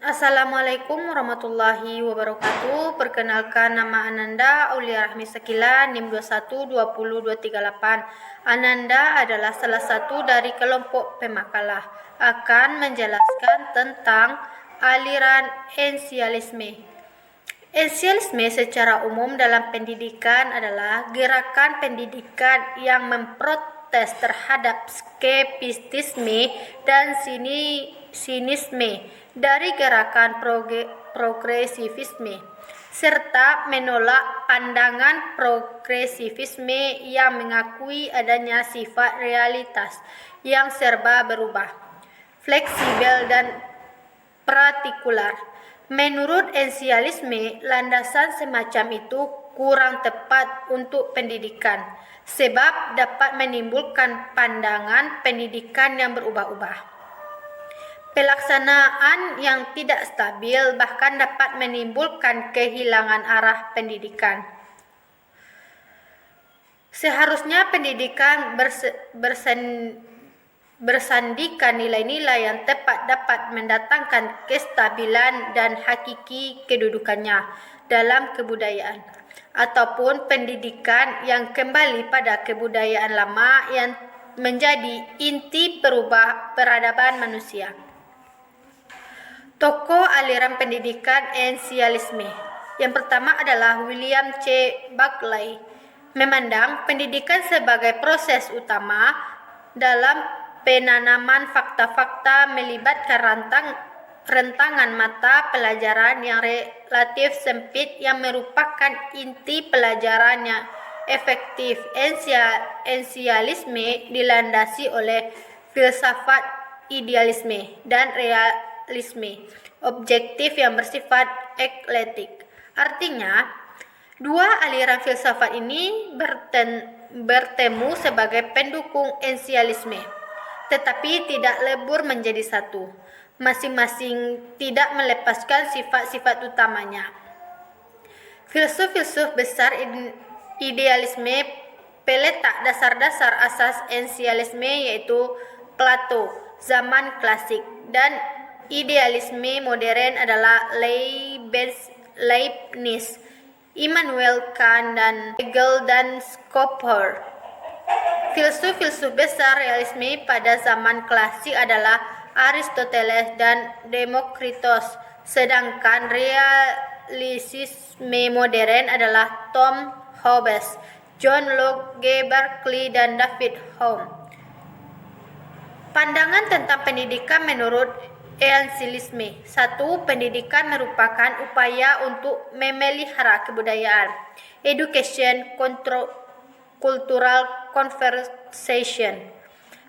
Assalamualaikum warahmatullahi wabarakatuh. Perkenalkan, nama Ananda Aulia Rahmi Sakila, NIM 2120238. Ananda adalah salah satu dari kelompok pemakalah. Akan menjelaskan tentang aliran ensialisme. Ensialisme secara umum dalam pendidikan adalah gerakan pendidikan yang memprotes terhadap skeptisisme dan sinisme dari gerakan progresivisme, serta menolak pandangan progresivisme yang mengakui adanya sifat realitas yang serba berubah, fleksibel dan partikular. Menurut ensialisme, landasan semacam itu kurang tepat untuk pendidikan, sebab dapat menimbulkan pandangan pendidikan yang berubah-ubah. Pelaksanaan yang tidak stabil bahkan dapat menimbulkan kehilangan arah pendidikan. Seharusnya pendidikan bersandikan nilai-nilai yang tepat dapat mendatangkan kestabilan dan hakiki kedudukannya dalam kebudayaan, ataupun pendidikan yang kembali pada kebudayaan lama yang menjadi inti peradaban manusia. Tokoh aliran pendidikan ensialisme yang pertama adalah William C. Buckley, memandang pendidikan sebagai proses utama dalam penanaman fakta-fakta melibatkan rentangan mata pelajaran yang relatif sempit yang merupakan inti pelajaran yang efektif. Ensialisme dilandasi oleh filsafat idealisme dan realisme objektif yang bersifat eklektik. Artinya, dua aliran filsafat ini bertemu sebagai pendukung ensialisme, tetapi tidak lebur menjadi satu. Masing-masing tidak melepaskan sifat-sifat utamanya. Filsuf-filsuf besar idealisme peletak dasar-dasar asas ensialisme yaitu Plato, zaman klasik, dan idealisme modern adalah Leibniz, Immanuel Kant, dan Hegel dan Schopenhauer. Filsuf-filsuf besar realisme pada zaman klasik adalah Aristoteles dan Demokritos, sedangkan realisme modern adalah Tom Hobbes, John Locke, G. Berkeley, dan David Hume. Pandangan tentang pendidikan menurut ensialisme. 1. Pendidikan merupakan upaya untuk memelihara kebudayaan. Education, cultural conversation.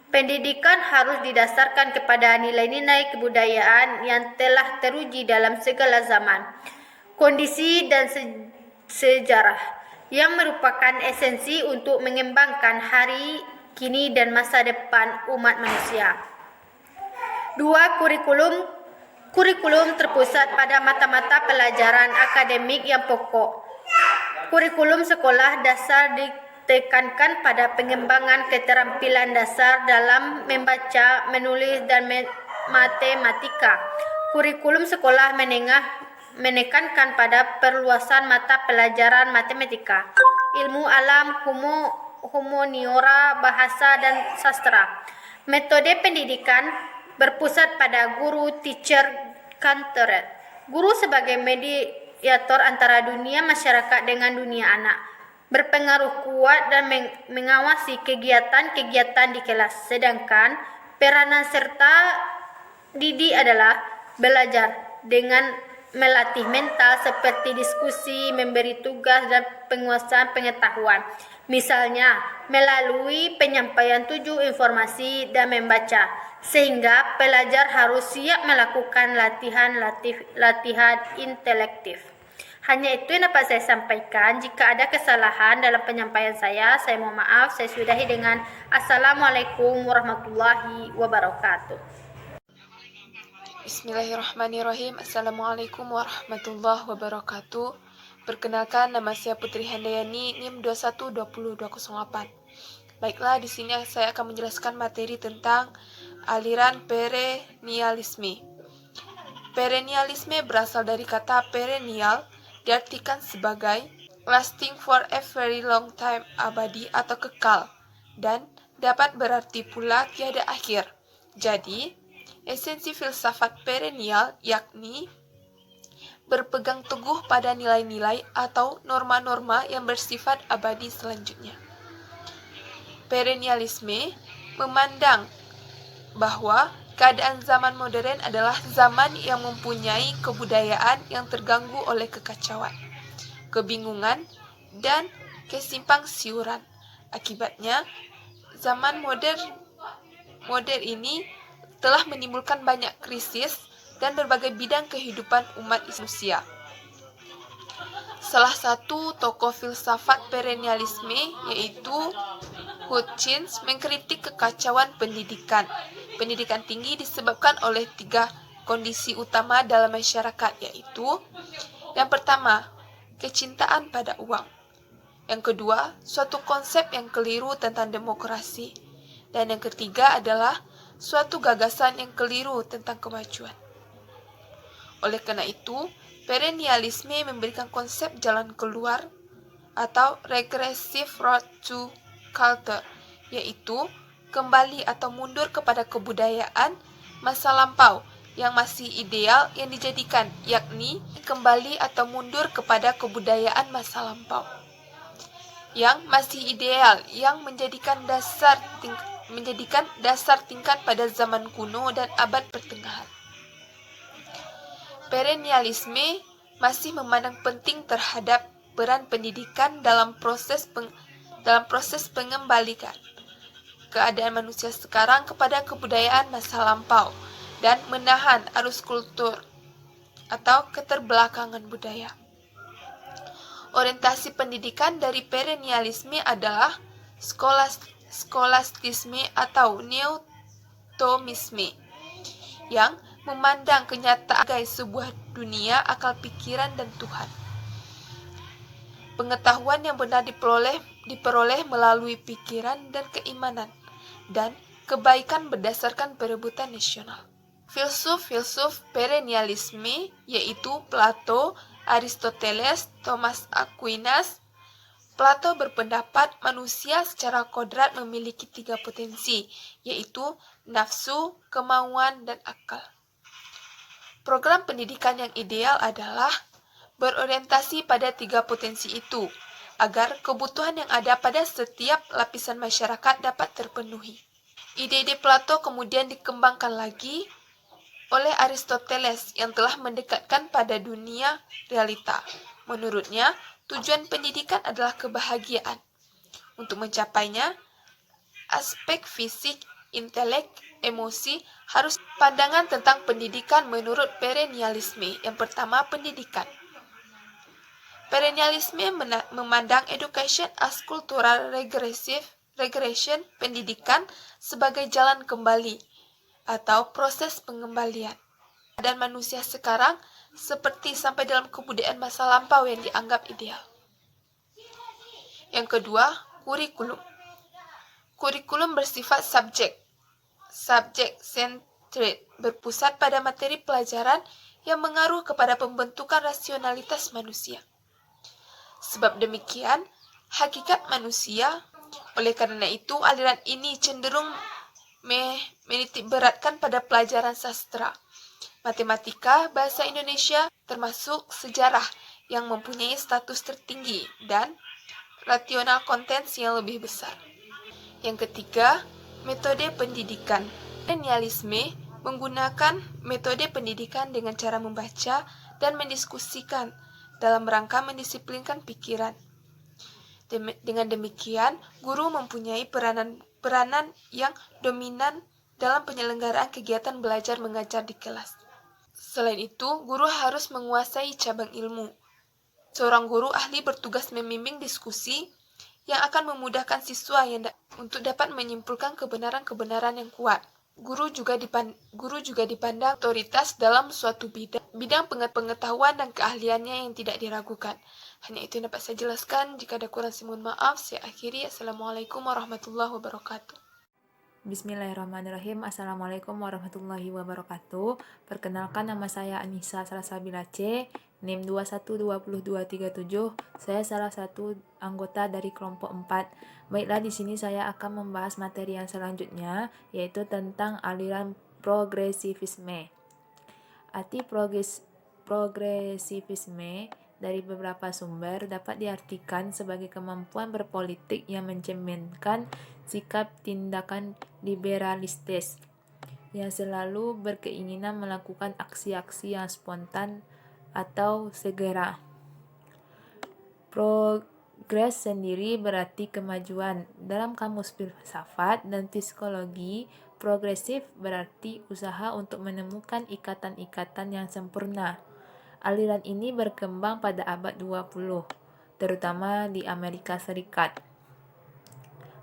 Pendidikan harus didasarkan kepada nilai-nilai kebudayaan yang telah teruji dalam segala zaman, kondisi dan sejarah, yang merupakan esensi untuk mengembangkan hari, kini, dan masa depan umat manusia. 2. Kurikulum terpusat pada mata-mata pelajaran akademik yang pokok. Kurikulum sekolah dasar ditekankan pada pengembangan keterampilan dasar dalam membaca, menulis, dan matematika. Kurikulum sekolah menengah menekankan pada perluasan mata pelajaran matematika, ilmu alam, humaniora, bahasa, dan sastra. Metode pendidikan berpusat pada guru, teacher, kantoret. Guru sebagai mediator antara dunia masyarakat dengan dunia anak, berpengaruh kuat dan mengawasi kegiatan-kegiatan di kelas. Sedangkan peranan serta didik adalah belajar dengan melatih mental seperti diskusi, memberi tugas, dan penguasaan pengetahuan. Misalnya, melalui penyampaian 7 informasi dan membaca, sehingga pelajar harus siap melakukan latihan intelektif. Hanya itu yang dapat saya sampaikan. Jika ada kesalahan dalam penyampaian saya mohon maaf. Saya sudahi dengan Assalamualaikum warahmatullahi wabarakatuh. Bismillahirrahmanirrahim. Assalamualaikum warahmatullahi wabarakatuh. Perkenalkan, nama saya Putri Handayani, NIM 2120208. Baiklah, di sini saya akan menjelaskan materi tentang aliran perennialisme. Perennialisme berasal dari kata perennial, diartikan sebagai lasting for a very long time, abadi atau kekal, dan dapat berarti pula tiada akhir. Jadi, esensi filsafat perennial yakni berpegang teguh pada nilai-nilai atau norma-norma yang bersifat abadi selanjutnya. Perennialisme memandang bahwa keadaan zaman modern adalah zaman yang mempunyai kebudayaan yang terganggu oleh kekacauan, kebingungan, dan kesimpang siuran. Akibatnya, zaman modern ini telah menimbulkan banyak krisis dan berbagai bidang kehidupan umat manusia. Salah satu tokoh filsafat perennialisme yaitu Hutchins mengkritik kekacauan pendidikan. Pendidikan tinggi disebabkan oleh 3 kondisi utama dalam masyarakat, yaitu yang pertama, kecintaan pada uang. Yang kedua, suatu konsep yang keliru tentang demokrasi. Dan yang ketiga adalah suatu gagasan yang keliru tentang kemajuan. Oleh karena itu, perennialisme memberikan konsep jalan keluar atau regressive road to culture, yaitu kembali atau mundur kepada kebudayaan masa lampau yang masih ideal yang dijadikan, yakni kembali atau mundur kepada kebudayaan masa lampau yang masih ideal yang menjadikan dasar tingkat pada zaman kuno dan abad pertengahan. Perennialisme masih memandang penting terhadap peran pendidikan dalam proses pengembalikan keadaan manusia sekarang kepada kebudayaan masa lampau dan menahan arus kultur atau keterbelakangan budaya. Orientasi pendidikan dari perennialisme adalah skolastisme atau neotomisme yang memandang kenyataan sebagai sebuah dunia akal pikiran dan Tuhan. Pengetahuan yang benar diperoleh melalui pikiran dan keimanan, dan kebaikan berdasarkan perebutan nasional. Filsuf perennialisme yaitu Plato, Aristoteles, Thomas Aquinas. Plato berpendapat manusia secara kodrat memiliki 3 potensi, yaitu nafsu, kemauan, dan akal. Program pendidikan yang ideal adalah berorientasi pada 3 potensi itu, agar kebutuhan yang ada pada setiap lapisan masyarakat dapat terpenuhi. Ide-ide Plato kemudian dikembangkan lagi oleh Aristoteles yang telah mendekatkan pada dunia realita. Menurutnya, tujuan pendidikan adalah kebahagiaan. Untuk mencapainya, aspek fisik, intelek, emosi harus pandangan tentang pendidikan menurut perennialisme. Yang pertama, pendidikan. Perennialisme memandang education as cultural regression, pendidikan sebagai jalan kembali atau proses pengembalian. Dan manusia sekarang seperti sampai dalam kebudayaan masa lampau yang dianggap ideal. Yang kedua, kurikulum. Kurikulum bersifat subject-centered, berpusat pada materi pelajaran yang mengaruh kepada pembentukan rasionalitas manusia. Sebab demikian, hakikat manusia. Oleh karena itu, aliran ini cenderung menitik beratkan pada pelajaran sastra, matematika, bahasa Indonesia, termasuk sejarah yang mempunyai status tertinggi dan rational contents yang lebih besar. Yang ketiga, metode pendidikan. Perennialisme menggunakan metode pendidikan dengan cara membaca dan mendiskusikan dalam rangka mendisiplinkan pikiran. Dengan demikian, guru mempunyai peranan yang dominan dalam penyelenggaraan kegiatan belajar mengajar di kelas. Selain itu, guru harus menguasai cabang ilmu. Seorang guru ahli bertugas membimbing diskusi yang akan memudahkan siswa untuk dapat menyimpulkan kebenaran-kebenaran yang kuat. Guru juga dipandang otoritas dalam suatu bidang pengetahuan dan keahliannya yang tidak diragukan. Hanya itu yang dapat saya jelaskan. Jika ada kurang, saya mohon maaf. Saya akhiri. Assalamualaikum warahmatullahi wabarakatuh. Bismillahirrahmanirrahim. Assalamualaikum warahmatullahi wabarakatuh. Perkenalkan, nama saya Anissa Salsabila C, NIM 21202237. Saya salah satu anggota dari kelompok 4. Baiklah, di sini saya akan membahas materi yang selanjutnya, yaitu tentang aliran progresivisme. Arti progresivisme dari beberapa sumber dapat diartikan sebagai kemampuan berpolitik yang mencerminkan sikap tindakan liberalistis yang selalu berkeinginan melakukan aksi-aksi yang spontan atau segera. Progres sendiri berarti kemajuan. Dalam kamus filsafat dan psikologi, progresif berarti usaha untuk menemukan ikatan-ikatan yang sempurna. Aliran ini berkembang pada abad 20, terutama di Amerika Serikat.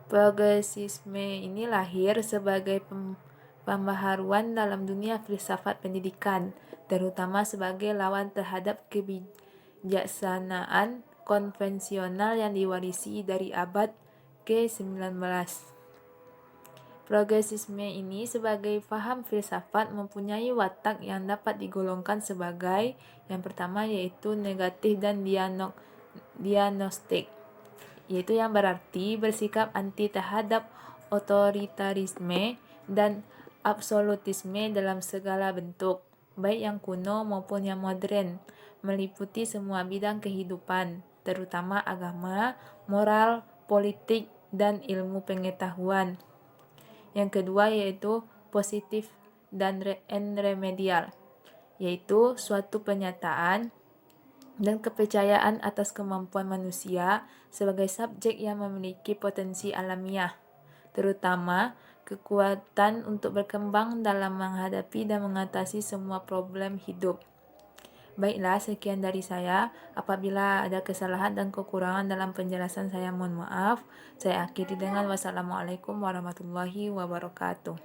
Progresisme ini lahir sebagai pembaharuan dalam dunia filsafat pendidikan, terutama sebagai lawan terhadap kebijaksanaan konvensional yang diwarisi dari abad ke-19. Progresisme ini sebagai paham filsafat mempunyai watak yang dapat digolongkan sebagai yang pertama, yaitu negatif dan diagnostik, yaitu yang berarti bersikap anti terhadap otoritarisme dan absolutisme dalam segala bentuk, baik yang kuno maupun yang modern, meliputi semua bidang kehidupan, terutama agama, moral, politik, dan ilmu pengetahuan. Yang kedua yaitu positif dan remedial, yaitu suatu pernyataan dan kepercayaan atas kemampuan manusia sebagai subjek yang memiliki potensi alamiah, terutama kekuatan untuk berkembang dalam menghadapi dan mengatasi semua problem hidup. Baiklah, sekian dari saya. Apabila ada kesalahan dan kekurangan dalam penjelasan saya, mohon maaf. Saya akhiri dengan wassalamualaikum warahmatullahi wabarakatuh.